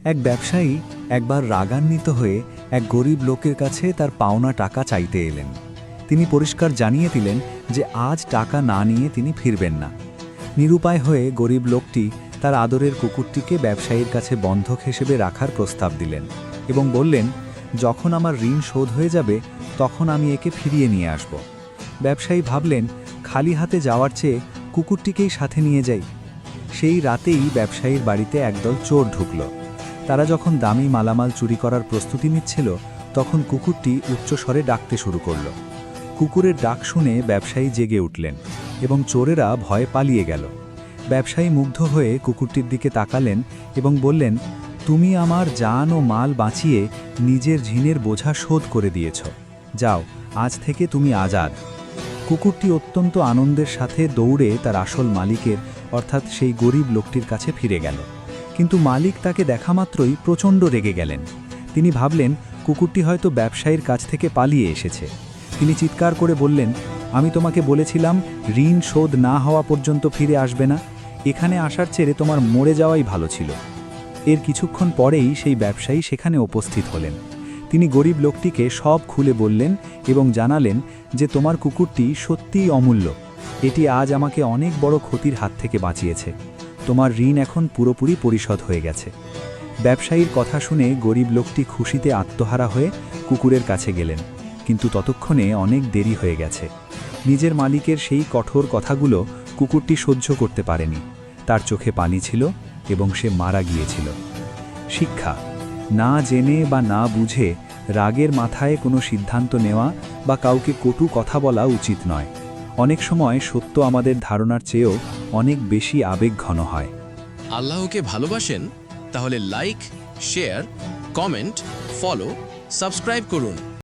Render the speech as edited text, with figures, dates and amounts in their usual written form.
এক ব্যবসায়ী একবার রাগান্বিত হয়ে এক গরিব লোকের কাছে তার পাওনা টাকা চাইতে এলেন। তিনি পরিষ্কার জানিয়ে দিলেন যে আজ টাকা না নিয়ে তিনি ফিরবেন না। নিরুপায় হয়ে গরিব লোকটি তার আদরের কুকুরটিকে ব্যবসায়ীর কাছে বন্ধক হিসেবে রাখার প্রস্তাব দিলেন এবং বললেন, যখন আমার ঋণ শোধ হয়ে যাবে তখন আমি একে ফিরিয়ে নিয়ে আসব। ব্যবসায়ী ভাবলেন, খালি হাতে যাওয়ার চেয়ে কুকুরটিকেই সাথে নিয়ে যাই। সেই রাতেই ব্যবসায়ীর বাড়িতে একদল চোর ঢুকল। তারা যখন দামি মালামাল চুরি করার প্রস্তুতি নিচ্ছিল তখন কুকুরটি উচ্চস্বরে ডাকতে শুরু করল। কুকুরের ডাক শুনে ব্যবসায়ী জেগে উঠলেন এবং চোরেরা ভয়ে পালিয়ে গেল। ব্যবসায়ী মুগ্ধ হয়ে কুকুরটির দিকে তাকালেন এবং বললেন, তুমি আমার জান ও মাল বাঁচিয়ে নিজের ঋণের বোঝা শোধ করে দিয়েছ। যাও, আজ থেকে তুমি আজাদ। কুকুরটি অত্যন্ত আনন্দের সাথে দৌড়ে তার আসল মালিকের অর্থাৎ সেই গরিব লোকটির কাছে ফিরে গেল। কিন্তু মালিক তাকে দেখামাত্রই প্রচণ্ড রেগে গেলেন। তিনি ভাবলেন কুকুরটি হয়তো ব্যবসায়ীর কাছ থেকে পালিয়ে এসেছে। তিনি চিৎকার করে বললেন, আমি তোমাকে বলেছিলাম ঋণ শোধ না হওয়া পর্যন্ত ফিরে আসবে না। এখানে আসার চেয়ে তোমার মরে যাওয়াই ভালো ছিল। এর কিছুক্ষণ পরেই সেই ব্যবসায়ী সেখানে উপস্থিত হলেন। তিনি গরিব লোকটিকে সব খুলে বললেন এবং জানালেন যে তোমার কুকুরটি সত্যিই অমূল্য। এটি আজ আমাকে অনেক বড় ক্ষতির হাত থেকে বাঁচিয়েছে। তোমার ঋণ এখন পুরোপুরি পরিশোধ হয়ে গেছে। ব্যবসায়ীর কথা শুনে গরিব লোকটি খুশিতে আত্মহারা হয়ে কুকুরের কাছে গেলেন, কিন্তু ততক্ষণে অনেক দেরি হয়ে গেছে। নিজের মালিকের সেই কঠোর কথাগুলো কুকুরটি সহ্য করতে পারেনি। তার চোখে পানি ছিল এবং সে মারা গিয়েছিল। শিক্ষা: না জেনে বা না বুঝে রাগের মাথায় কোনো সিদ্ধান্ত নেওয়া বা কাউকে কটু কথা বলা উচিত নয়। অনেক সময় সত্য আমাদের ধারণার চেয়েও অনেক বেশি আবেগঘন হয়। আল্লাহকে ভালোবাসেন? তাহলে like, share, comment, follow, subscribe করুন।